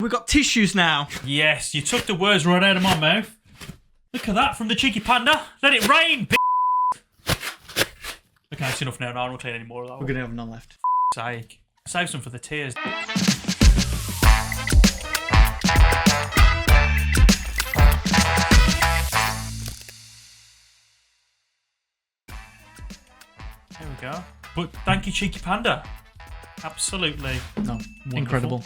We've got tissues now. Yes, you took the words right out of my mouth. Look at that from the cheeky panda. Let it rain, Okay, that's enough now. No, I don't clean any more of that. We're going to have none left. Sake. Save some for the tears. There we go. But thank you, cheeky panda. Absolutely. No, wonderful. incredible.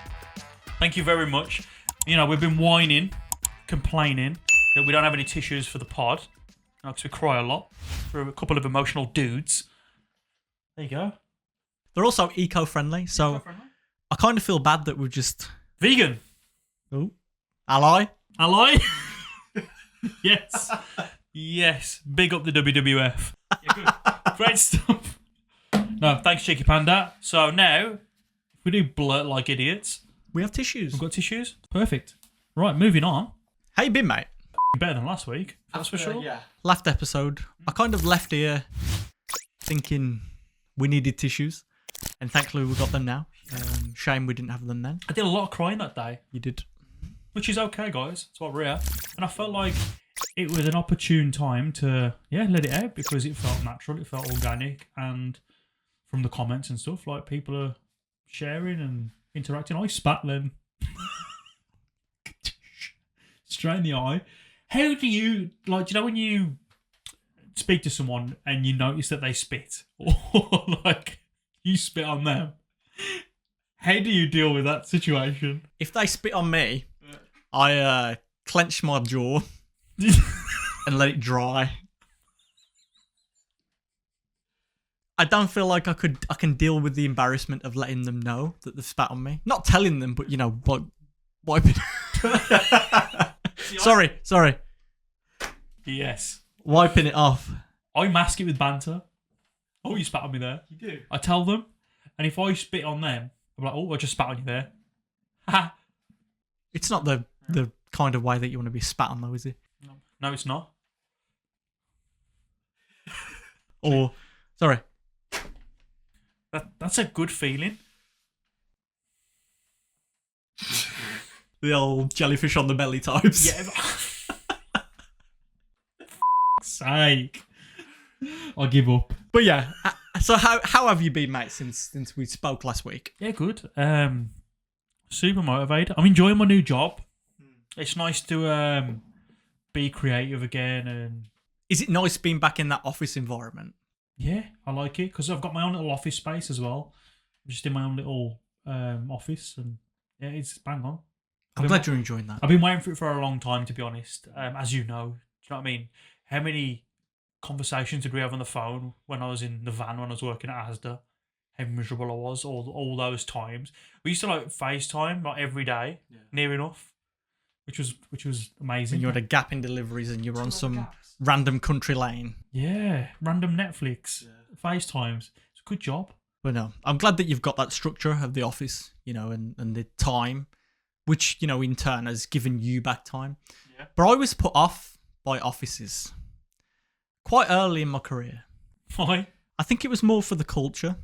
Thank you very much. You know, we've been whining, complaining that we don't have any tissues for the pod. Because we cry a lot. We're a couple of emotional dudes. There you go. They're also eco-friendly, so I kind of feel bad that we're just... Vegan. Oh. Ally? Ally? Yes. Yes. Big up the WWF. Yeah, good. Great stuff. No, thanks, Cheeky Panda. So now, if we do blurt like idiots... We have tissues. We've got tissues? Perfect. Right, moving on. How you been, mate? Better than last week, that's for sure. Yeah. Last episode, I kind of left here thinking we needed tissues, and thankfully we got them now. Shame we didn't have them then. I did a lot of crying that day. You did. Which is okay, guys. That's what we're at. And I felt like it was an opportune time to, let it out because it felt natural, it felt organic, and from the comments and stuff, like people are sharing and interacting. I spat them straight in the eye. How do you, like, do you know when you speak to someone and you notice that they spit? Or, like, you spit on them? How do you deal with that situation? If they spit on me, I clench my jaw and let it dry. I don't feel like I can deal with the embarrassment of letting them know that they've spat on me. Not telling them, but, you know, like, wiping. Sorry. Yes. Wiping it off. I mask it with banter. Oh, you spat on me there. You do? I tell them. And if I spit on them, I'm like, oh, I just spat on you there. Ha. It's not the kind of way that you want to be spat on, though, is it? No, it's not. Or, sorry. That's a good feeling. The old jellyfish on the belly types. Yeah. Sake. I'll give up. But yeah, so how have you been, mate, since we spoke last week? Yeah, good. Super motivated. I'm enjoying my new job. It's nice to be creative again. And is it nice being back in that office environment? Yeah, I like it because I've got my own little office space as well. I'm just in my own little office, and yeah, it's bang on. I'm glad you're enjoying that. I've been waiting for it for a long time, to be honest. As you know, do you know what I mean? How many conversations did we have on the phone when I was in the van when I was working at Asda? How miserable I was all those times. We used to like FaceTime like every day, near enough, which was amazing. And you had a gap in deliveries, and you were on some random country lane. Yeah, random Netflix FaceTimes. It's a good job. But no, I'm glad that you've got that structure of the office, you know, and the time, which, you know, in turn has given you back time. Yeah. But I was put off by offices quite early in my career. Why? I think it was more for the culture.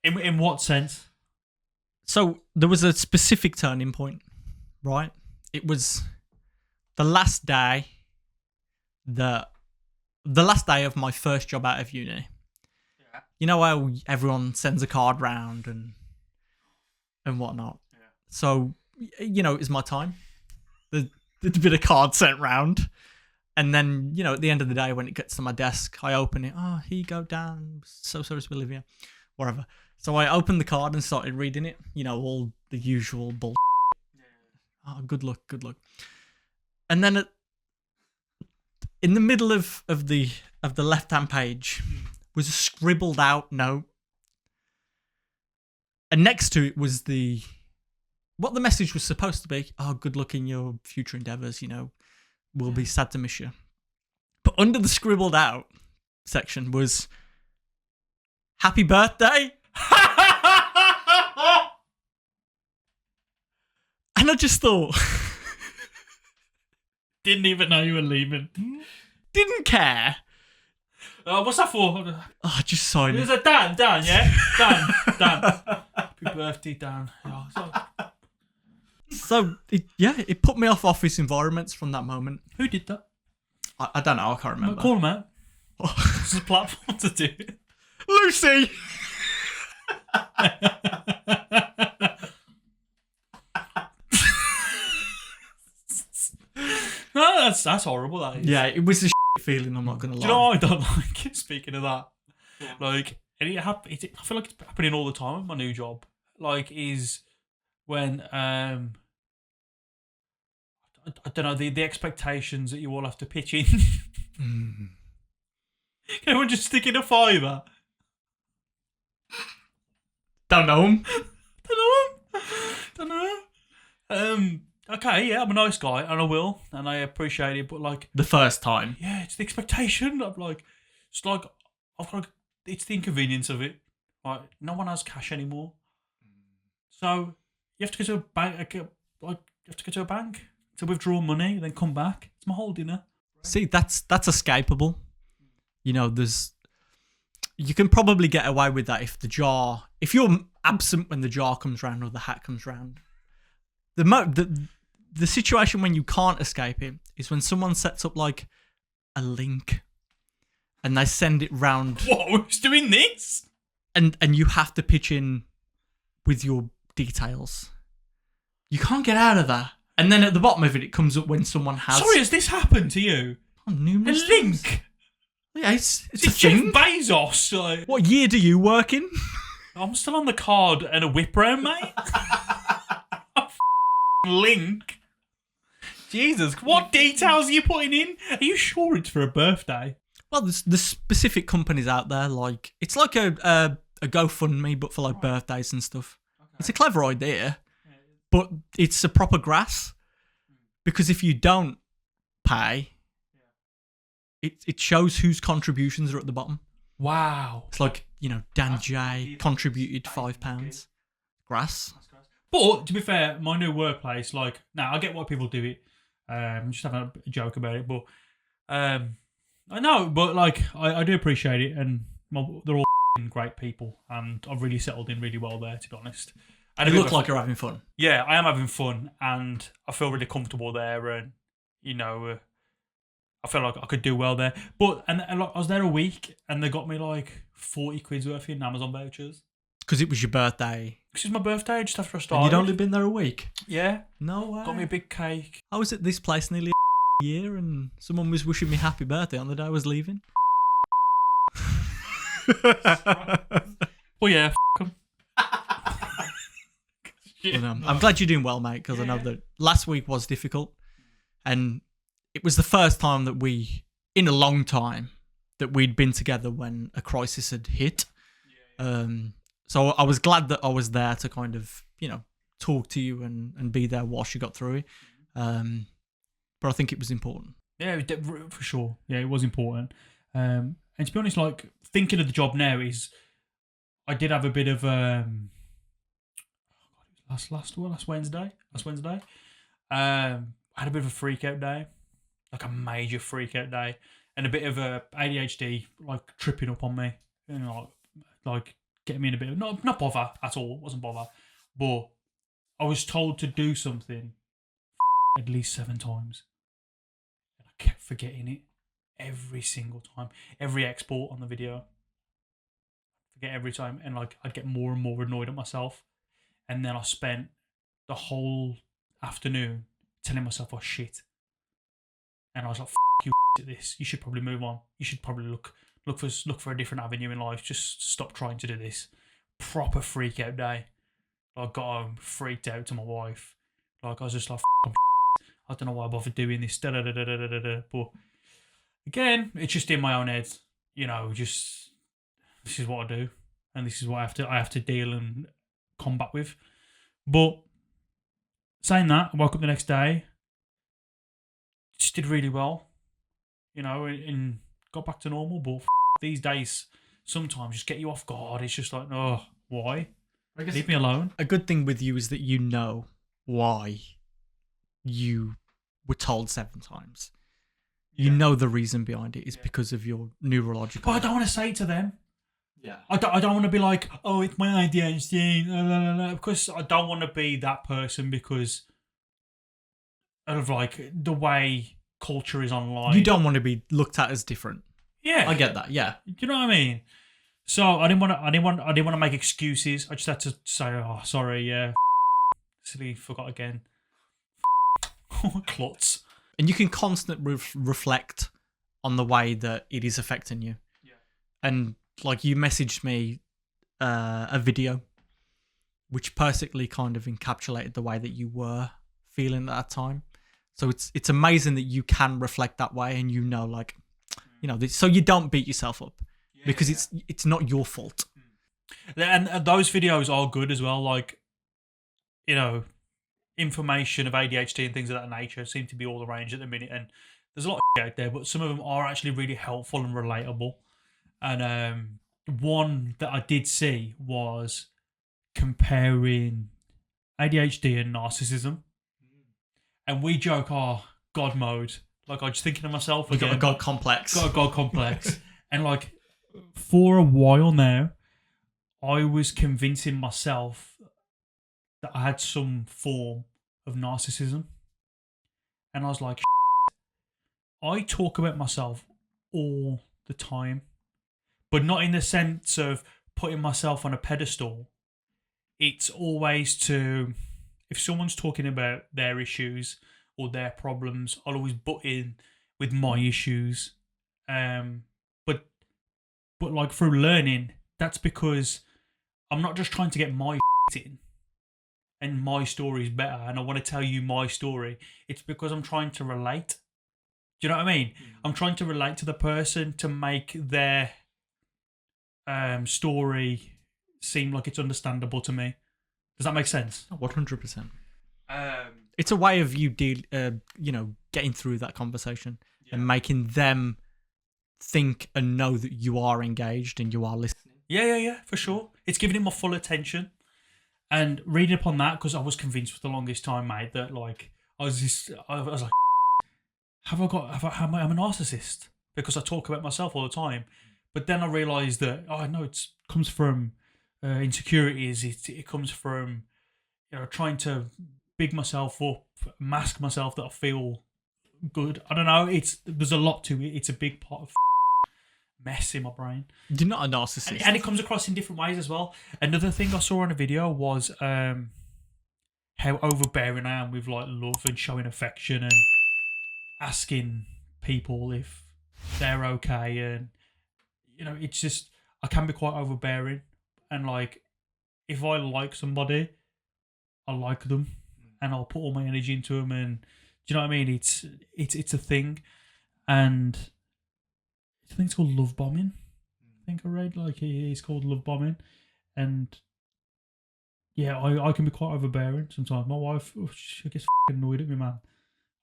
In what sense? So there was a specific turning point, right? It was the last day of my first job out of uni. Yeah. You know how everyone sends a card round and whatnot. Yeah. So, you know, it was my time. There's a bit of card sent round. And then, you know, at the end of the day, when it gets to my desk, I open it. Oh, here you go, Dan. So sorry to be leaving you. Whatever. So I opened the card and started reading it. You know, all the usual bull. Yeah. Oh, good luck. And then in the middle of the left-hand page was a scribbled out note. And next to it was what the message was supposed to be. Oh, good luck in your future endeavours, you know. We'll be sad to miss you. But under the scribbled out section was happy birthday. And I just thought... Didn't even know you were leaving. Didn't care. What's that for? Oh, I just signed it. It was a Dan, yeah? Dan. Happy birthday, Dan. Oh, So it put me off office environments from that moment. Who did that? I don't know. I can't remember. Call him out. This is a platform to do it. Lucy. No, that's horrible. That is. Yeah, it was a feeling. I'm not gonna lie. Do you know what I don't like? Speaking of that, like, and I feel like it's happening all the time with my new job. Like, is when I don't know the expectations that you all have to pitch in. Mm. Can everyone just stick in a fiver? Don't know him. Don't know. Okay, yeah, I'm a nice guy, and I will, and I appreciate it. But like The first time. yeah, it's the expectation. Of like, it's like it's the inconvenience of it. Like, no one has cash anymore, so you have to go to a bank. Like, you have to go to a bank to withdraw money, then come back. It's my whole dinner. See, that's escapable. You know, you can probably get away with that if you're absent when the jar comes round or the hat comes round. The situation when you can't escape it is when someone sets up like a link and they send it round. Whoa, who's doing this? And you have to pitch in with your details. You can't get out of that. And then at the bottom of it comes up when someone has. Sorry, has this happened to you? Oh, numerous a link? times. Yeah, it's a Jeff thing. Bezos. Like, What year do you work in? I'm still on the card and a whip round, mate. Link. Jesus, what details are you putting in? Are you sure it's for a birthday? Well, there's specific companies out there, like it's like a GoFundMe, but for like birthdays and stuff. Okay. It's a clever idea, but it's a proper grass, because if you don't pay, it shows whose contributions are at the bottom. Wow. It's like, you know, Dan J contributed £5. Grass. But to be fair, my new workplace, like, now I get why people do it. I'm just having a joke about it, but I know, but like, I do appreciate it, and they're all great people, and I've really settled in really well there, to be honest. And you look like you're having fun. Yeah, I am having fun, and I feel really comfortable there, and you know, I feel like I could do well there. But and like, I was there a week, and they got me like 40 quid worth in Amazon vouchers. Because it was your birthday. Because it's my birthday, just after I started. And you'd only been there a week? Yeah. No way. Got me a big cake. I was at this place nearly a year, and someone was wishing me happy birthday on the day I was leaving. Well, yeah, f*** 'em. I'm glad you're doing well, mate, because I know that last week was difficult, and it was the first time that in a long time, that we'd been together when a crisis had hit. So I was glad that I was there to kind of, you know, talk to you and be there whilst you got through it. But I think it was important. Yeah, for sure. Yeah, it was important. And to be honest, like, thinking of the job now is, I did have a bit of last Wednesday. I had a bit of a freak out day, like a major freak out day, and a bit of a ADHD like tripping up on me, you know, like getting me in a bit of not bother at all. It wasn't bother, but I was told to do something at least 7 times, and I kept forgetting it every single time. Every export on the video, forget every time, and like I'd get more and more annoyed at myself, and then I spent the whole afternoon telling myself I was shit, and I was like, "F you at this. You should probably move on. You should probably look for a different avenue in life. Just stop trying to do this." Proper freak out day. I got home, freaked out to my wife. Like, I was just like, I'm I don't know why I bothered doing this. But again, it's just in my own head. You know, just this is what I do, and this is what I have to deal and combat with. But saying that, I woke up the next day, just did really well, you know, and got back to normal. But these days, sometimes just get you off guard. It's just like, oh, why? Leave me alone. A good thing with you is that you know why you were told 7 times. You know the reason behind it is because of your neurological. But I don't want to say it to them. Yeah. I don't want to be like, oh, it's my ADHD, because I don't want to be that person, because of like the way culture is online. You don't want to be looked at as different. Yeah, I get that. Yeah. Do you know what I mean? So I didn't want to make excuses. I just had to say, oh, sorry, yeah, silly, forgot again. Klutz. And you can constantly reflect on the way that it is affecting you. Yeah. And like you messaged me a video which perfectly kind of encapsulated the way that you were feeling at that time. So it's amazing that you can reflect that way, and like, so you don't beat yourself up because it's not your fault. And those videos are good as well. Like, information of ADHD and things of that nature seem to be all the range at the minute, and there's a lot of out there, but some of them are actually really helpful and relatable. And one that I did see was comparing ADHD and narcissism, and we joke, "Oh, God mode." Like, I was thinking to myself, got a God complex. Got a God complex, and like for a while now, I was convincing myself that I had some form of narcissism. And I was like, I talk about myself all the time, but not in the sense of putting myself on a pedestal. It's always if someone's talking about their issues or their problems, I'll always butt in with my issues. But like through learning, that's because I'm not just trying to get my in and my story is better and I want to tell you my story. It's because I'm trying to relate. Do you know what I mean? I'm trying to relate to the person to make their story seem like it's understandable to me. Does that make sense? 100%. It's a way of you getting through that conversation and making them think and know that you are engaged and you are listening. Yeah, for sure. It's giving him my full attention. And reading upon that, because I was convinced for the longest time, mate, that like I was like, am I a narcissist? Because I talk about myself all the time. But then I realised that no, it comes from insecurities. It comes from trying to big myself up, mask myself that I feel good. I don't know. There's a lot to it. It's a big part of mess in my brain. You're not a narcissist. And it comes across in different ways as well. Another thing I saw on a video was how overbearing I am with like love and showing affection and asking people if they're okay. And, it's just, I can be quite overbearing. And like, if I like somebody, I like them and I'll put all my energy into them. And do you know what I mean? It's a thing. And I think it's called love bombing. I think I read like it's called love bombing, and yeah, I can be quite overbearing sometimes. My wife, she gets annoyed at me, man.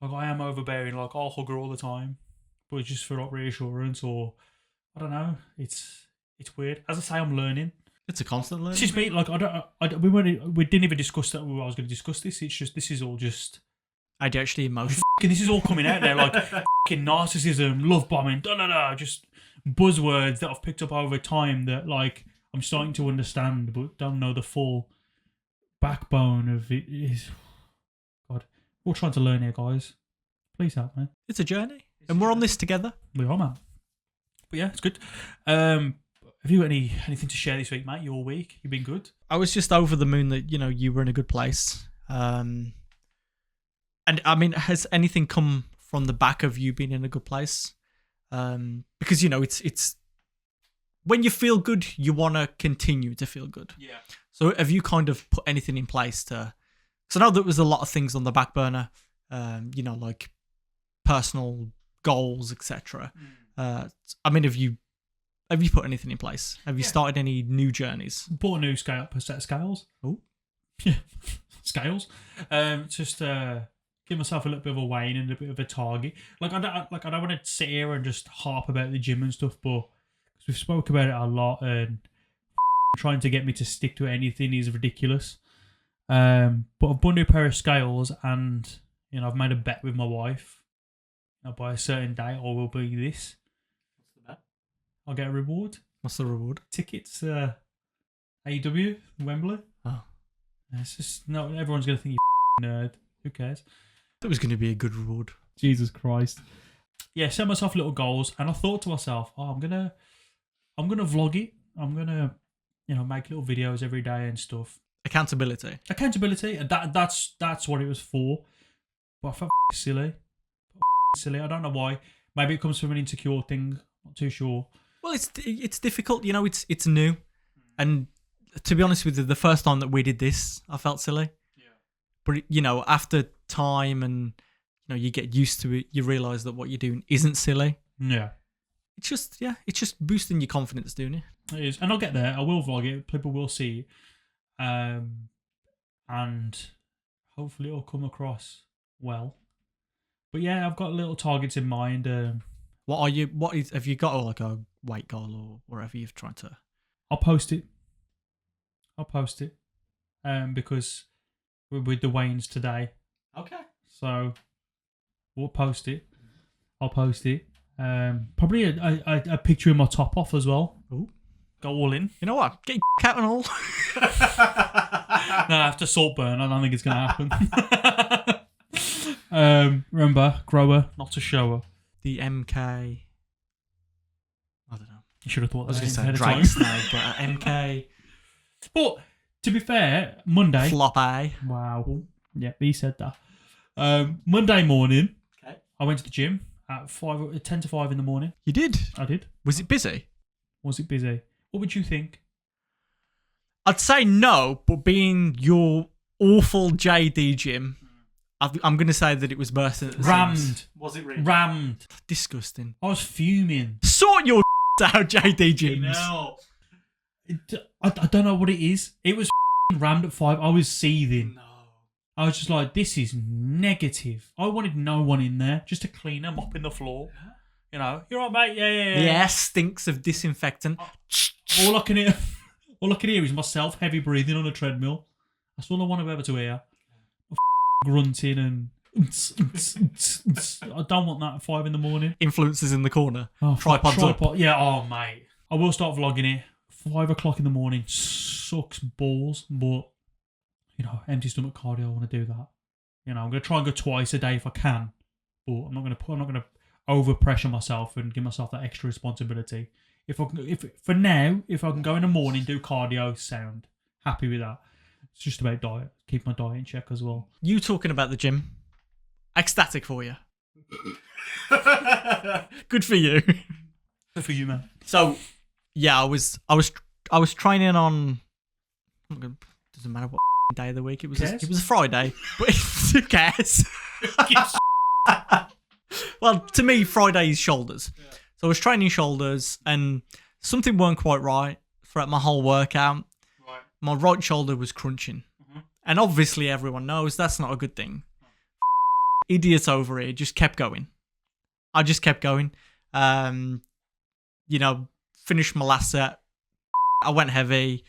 Like I am overbearing. Like I'll hug her all the time, but it's just for like reassurance or I don't know. It's weird. As I say, I'm learning. It's a constant learning. It's just me. Like we didn't even discuss that. I was going to discuss this. It's just this is all just ADHD emotion. This is all coming out there like narcissism, love bombing, just buzzwords that I've picked up over time that like I'm starting to understand but don't know the full backbone of it. Is God, we're trying to learn here, guys. Please help me. It's a journey, and we're on this together. We are, man. But yeah, it's good. Have you got anything to share this week, mate? Your week? You've been good? I was just over the moon that you were in a good place. And I mean, has anything come from the back of you being in a good place? Because it's when you feel good, you want to continue to feel good. Yeah. So have you kind of put anything in place to? So I know there was a lot of things on the back burner, like personal goals, etc. I mean, have you put anything in place? Have you started any new journeys? Bought a new set of scales. Oh, yeah, scales. Just give myself a little bit of a weigh-in and a bit of a target. Like I don't want to sit here and just harp about the gym and stuff, but because we've spoke about it a lot, and trying to get me to stick to anything is ridiculous. But I've bought a new pair of scales, and I've made a bet with my wife. By a certain date, I will be this. What's the bet? I'll get a reward. What's the reward? Tickets. AEW Wembley. Oh, It's just no. Everyone's gonna think you nerd. Who cares? That was going to be a good reward. Jesus Christ. Yeah, set myself little goals, and I thought to myself, I'm gonna vlog it. I'm gonna, make little videos every day and stuff. Accountability, and that's what it was for. But I felt silly. I don't know why. Maybe it comes from an insecure thing. Not too sure. Well, it's difficult. It's new, and to be honest with you, the first time that we did this, I felt silly. Yeah. But after time and you get used to it, you realise that what you're doing isn't silly. Yeah. It's just boosting your confidence, doing it. It is, and I'll get there. I will vlog it. People will see it, and hopefully it'll come across well. But yeah, I've got little targets in mind. Have you got like a weight goal or whatever you've tried to? I'll post it. Because we're with the weigh-ins today. Okay. So we'll post it. I'll post it. Probably a picture of my top off as well. Ooh. Go all in. You know what? Get your cat and all. No, after Saltburn, I don't think it's going to happen. Remember, grower, not a shower. The MK. I don't know. You should have thought that. I was going to say drag snake, but MK. But to be fair, Monday. Flop A. Wow. Yeah, he said that. Monday morning, okay. I went to the gym at 10 to 5 in the morning. You did? I did. Was it busy? Was it busy? What would you think? I'd say no, but being your awful JD gym, I'm going to say that it was bursting at the rammed. seams. Was it really? Rammed. Disgusting. I was fuming. Sort your out, JD gyms. No. I don't know what it is. It was rammed at 5. I was seething. No. I was just like, this is negative. I wanted no one in there just to clean them up in the floor. You're right, mate. Yeah. Yeah, stinks of disinfectant. All I can hear is myself heavy breathing on a treadmill. That's all I want to be able to hear. Grunting and I don't want that at 5 in the morning. Influencers in the corner. Oh, Tripods up. Yeah, oh mate. I will start vlogging it. 5 o'clock in the morning sucks balls, but empty stomach cardio, I want to do that. I'm gonna try and go twice a day if I can. But I'm not gonna overpressure myself and give myself that extra responsibility. If I can go in the morning, do cardio, sound happy with that. It's just about diet. Keep my diet in check as well. You talking about the gym? Ecstatic for you. Good for you. Good for you, man. So, yeah, I was training on. Doesn't matter what day of the week it was. It was a Friday, but who cares? Well, to me, Friday is shoulders. Yeah. So I was training shoulders, and something weren't quite right throughout my whole workout. Right. My right shoulder was crunching. Mm-hmm. And obviously everyone knows that's not a good thing. Idiots over here just kept going. I just kept going. Finished my last set. I went heavy.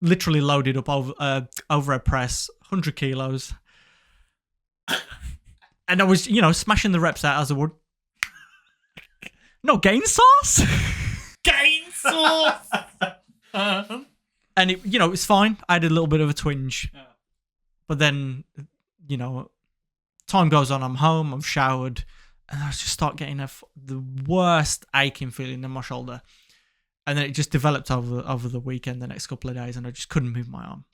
Literally loaded up overhead press, 100 kilos. And I was, smashing the reps out as I would. No, gain sauce? Gain sauce! And it was fine. I had a little bit of a twinge. Yeah. But then, time goes on, I'm home, I've showered, and I just start getting the worst aching feeling in my shoulder. And then it just developed over the weekend, the next couple of days, and I just couldn't move my arm.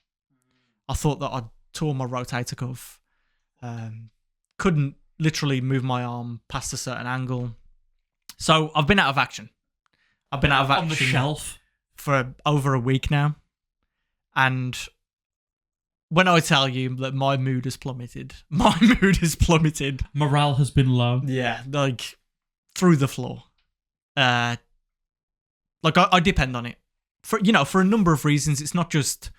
I thought that I'd tore my rotator cuff. Couldn't literally move my arm past a certain angle. So I've been out of action. I've been out of action on the shelf for over a week now. And when I tell you that my mood has plummeted, morale has been low. Yeah, like through the floor. I depend on it for a number of reasons. It's not just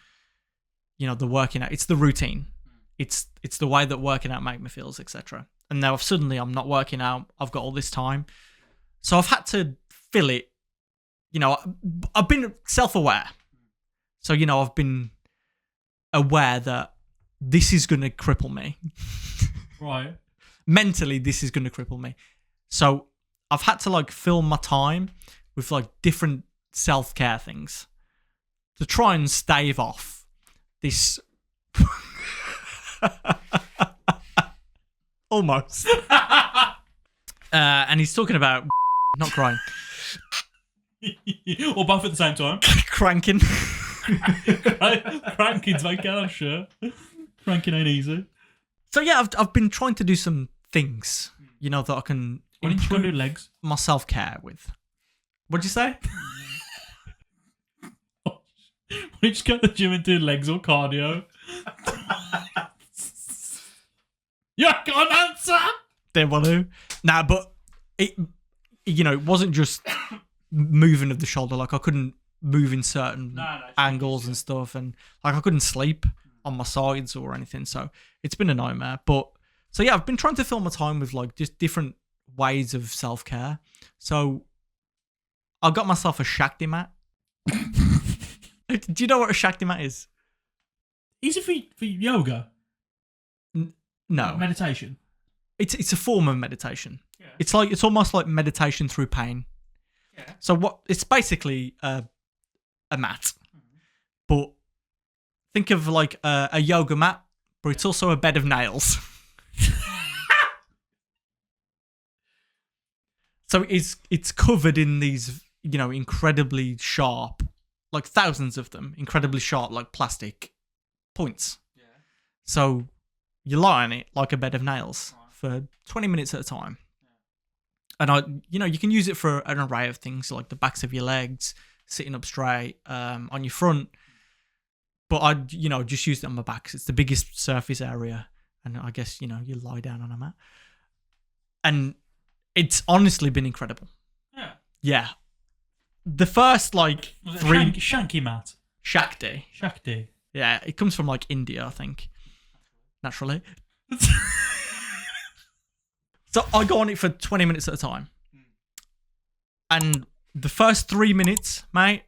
the working out; it's the routine. It's the way that working out make me feel, etc. And now suddenly I'm not working out. I've got all this time, so I've had to fill it. I've been self-aware, so I've been aware that this is going to cripple me. Right. Mentally, this is going to cripple me. So I've had to fill my time with different self-care things to try and stave off this. Almost. And he's talking about not crying. Or both at the same time. Cranking. Cranking's like, yeah, sure. Cranking ain't easy. So yeah, I've been trying to do some things, that I can Why didn't you go do legs? my self-care with. What'd you say? Why don't you just go to the gym and do legs or cardio? You can't answer! Didn't want to. Nah, but it wasn't just moving of the shoulder. Like I couldn't move in certain angles and stuff, and like I couldn't sleep on my sides or anything. So it's been a nightmare. But so yeah, I've been trying to fill my time with like just different ways of self-care. So I got myself a Shakti mat. Do you know what a Shakti mat is? Is it for yoga? No. Meditation? It's a form of meditation. Yeah. It's almost like meditation through pain. Yeah. So it's basically a mat, but think of like a yoga mat, but it's also a bed of nails. So it's covered in these incredibly sharp, like thousands of them, incredibly sharp like plastic points. Yeah. So you lie on it like a bed of nails for 20 minutes at a time. And you can use it for an array of things like the backs of your legs, sitting up straight, on your front. But I just use it on my back 'cause it's the biggest surface area. And I guess, you lie down on a mat. And it's honestly been incredible. Yeah. Yeah. The first like three... Shanky mat? Shakti. Shakti. Yeah, it comes from like India, I think. Naturally. So I go on it for 20 minutes at a time. And the first 3 minutes, mate,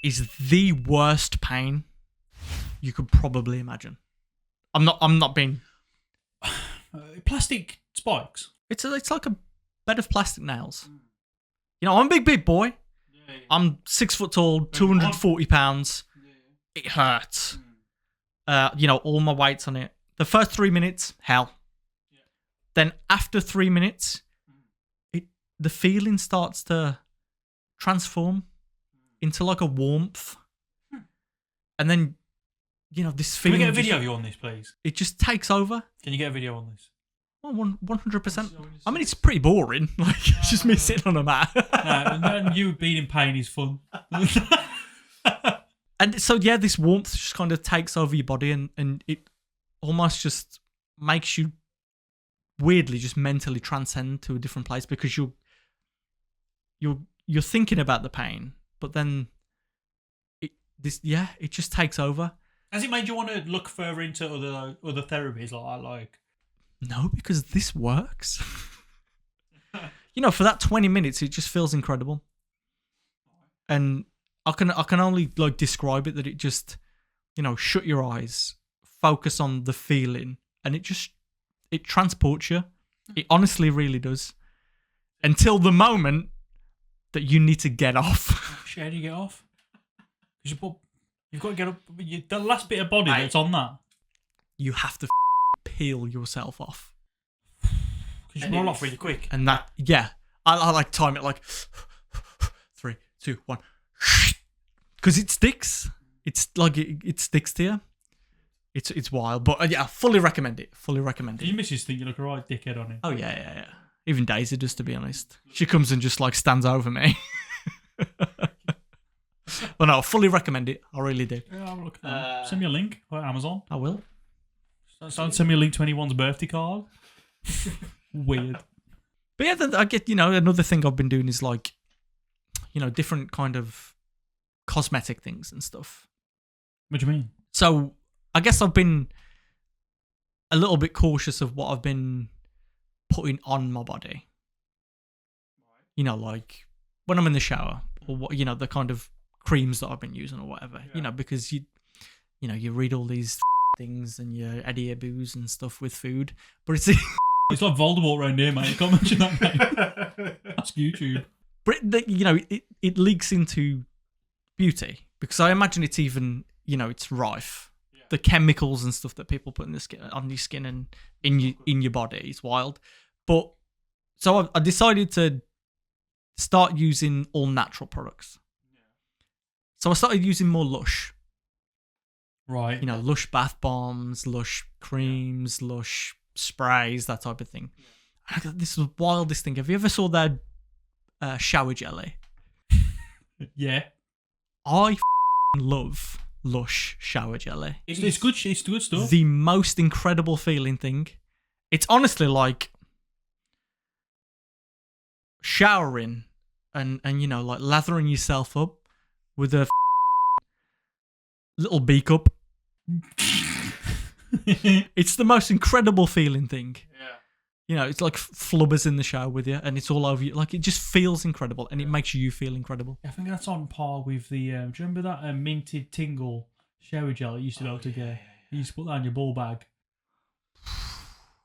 is the worst pain you could probably imagine. I'm not being... Plastic spikes? It's like a bed of plastic nails. I'm a big boy. Yeah. I'm 6 foot tall, 240 pounds. Yeah. It hurts. All my weight's on it. The first 3 minutes, hell. Yeah. Then after 3 minutes, the feeling starts to transform into like a warmth. And then, this feeling... Can we get a video of you on this, please? It just takes over. Can you get a video on this? Well, 100%. I mean, it's pretty boring. Like, it's just me sitting on a mat. And you being in pain is fun. And so, yeah, this warmth just kind of takes over your body and it almost just makes you weirdly just mentally transcend to a different place because you're thinking about the pain, but then it just takes over. Has it made you want to look further into other therapies like? No, because this works. For that 20 minutes, it just feels incredible. And I can only like describe it that it just, shut your eyes, focus on the feeling, and it transports you. It honestly really does. Until the moment that you need to get off. How do you get off? Because you've got to get up. The last bit of body that's on that. You have to peel yourself off. Because you roll off really quick. And that, yeah. I like time it like 3, 2, 1. Because it sticks. It's like it sticks to you. It's wild. But yeah, fully recommend it. Fully recommend it. Your missus think you look a right dickhead on it. Oh, yeah. Even Daisy does, to be honest. She comes and just like stands over me. Well, no, I fully recommend it. I really do. Yeah, I'll look at that. Send me a link on Amazon. I will. Don't send me a link to anyone's birthday card. Weird. But yeah, I get, another thing I've been doing is like, different kind of cosmetic things and stuff. What do you mean? So I guess I've been a little bit cautious of what I've been putting on my body. Like when I'm in the shower or what, the kind of creams that I've been using or whatever, because you read all these things and you add your booze and stuff with food, but it's it's like Voldemort around here, mate. You can't mention that name. Ask YouTube. But it leaks into beauty because I imagine it's even, it's rife the chemicals and stuff that people put in the skin, on your skin and in your body is wild. But so I decided to start using all natural products. So I started using more Lush. Right. You know, Lush bath bombs, Lush creams, Lush sprays, that type of thing. I thought, this is the wildest thing. Have you ever saw their shower jelly? Yeah. I love Lush shower jelly. It's good. It's good stuff. The most incredible feeling thing. It's honestly like showering and you know, like lathering yourself up with a little B cup. It's the most incredible feeling thing. Yeah. You know, it's like flubbers in the shower with you, and it's all over you. Like, it just feels incredible, and it makes you feel incredible. I think that's on par with the. Do you remember that minted tingle shower gel you used to be able to get? Yeah. You used to put that in your ball bag.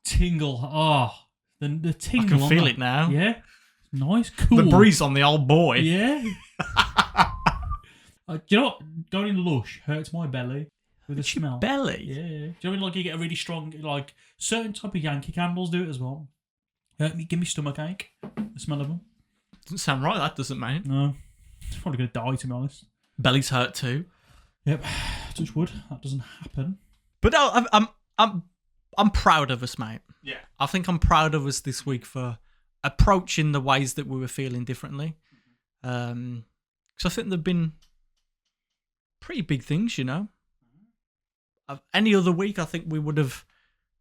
Tingle. The tingle. I can feel it now. Yeah. Nice, cool. The breeze on the old boy. Yeah. Do you know what? Going in Lush hurts my belly with the smell. Belly? Yeah. Do you know when like you get a really strong, like certain type of Yankee candles do it as well? Give me stomach ache. The smell of them. Doesn't sound right. That doesn't, mate. No. It's probably gonna die, to be honest. Bellies hurt too. Yep. Touch wood. That doesn't happen. But no, I'm proud of us, mate. Yeah. I think I'm proud of us this week for approaching the ways that we were feeling differently. Because I think there've been pretty big things, you know. Any other week, I think we would have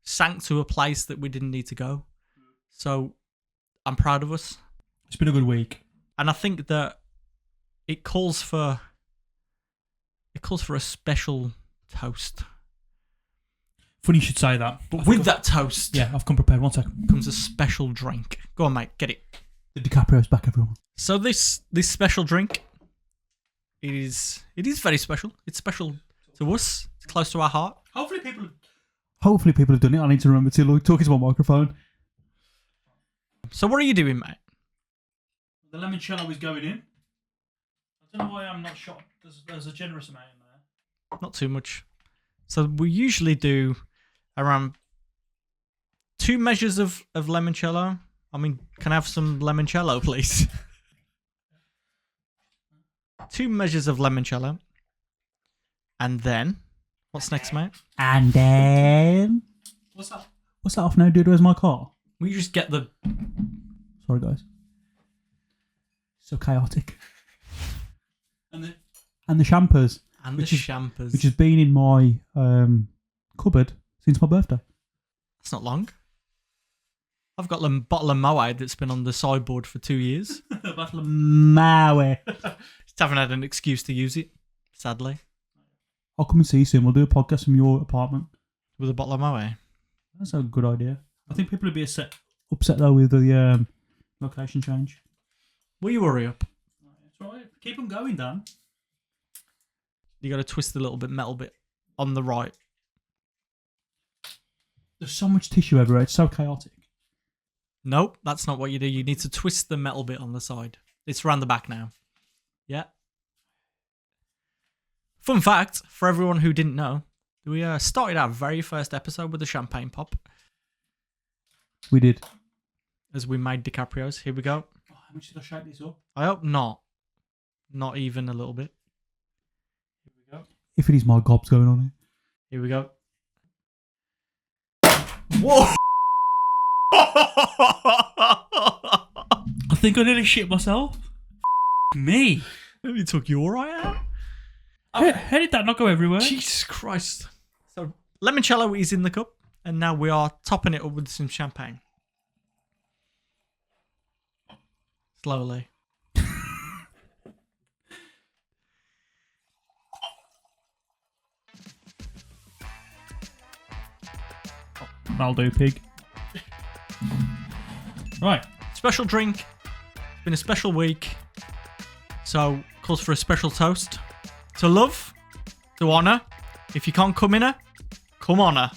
sank to a place that we didn't need to go. So I'm proud of us. It's been a good week, and I think that it calls for a special toast. Funny you should say that. But with that toast, yeah, I've come prepared. 1 second. Comes a special drink. Go on, mate, get it. The DiCaprio's back, everyone. So this special drink is very special. It's special to us. It's close to our heart. Hopefully people have done it. I need to remember to talk into my microphone. So what are you doing, mate? The limoncello is going in. I don't know why I'm not shocked. There's a generous amount in there. Not too much. So we usually do around 2 measures of limoncello. I mean, can I have some limoncello, please? 2 measures of limoncello. And then, what's next, mate? And then... What's that? What's that off now, dude? Where's my car? We just get the... Sorry, guys. So chaotic. And the champers. And the champers. Which has been in my cupboard since my birthday. That's not long. I've got a bottle of Moe that's been on the sideboard for 2 years. A bottle of Moe. Just haven't had an excuse to use it, sadly. I'll come and see you soon. We'll do a podcast from your apartment. With a bottle of Moe. That's a good idea. I think people would be upset though with the location change. Will you hurry up? That's right. Keep them going, Dan. You got to twist the little metal bit on the right. There's so much tissue everywhere. It's so chaotic. Nope, that's not what you do. You need to twist the metal bit on the side. It's around the back now. Yeah. Fun fact, for everyone who didn't know, we started our very first episode with a champagne pop. We did. As we made DiCaprio's. Here we go. Oh, how much did I shake this up? I hope not. Not even a little bit. Here we go. If it is my gobs going on here. Here we go. Whoa! I think I nearly shit myself. Me. You took your eye out? How did that not go everywhere? Jesus Christ. So, limoncello is in the cup, and now we are topping it up with some champagne. Slowly. That'll do, pig. Right. Special drink. It's been a special week. So, calls for a special toast. To love. To honour. If you can't come in her, come on her.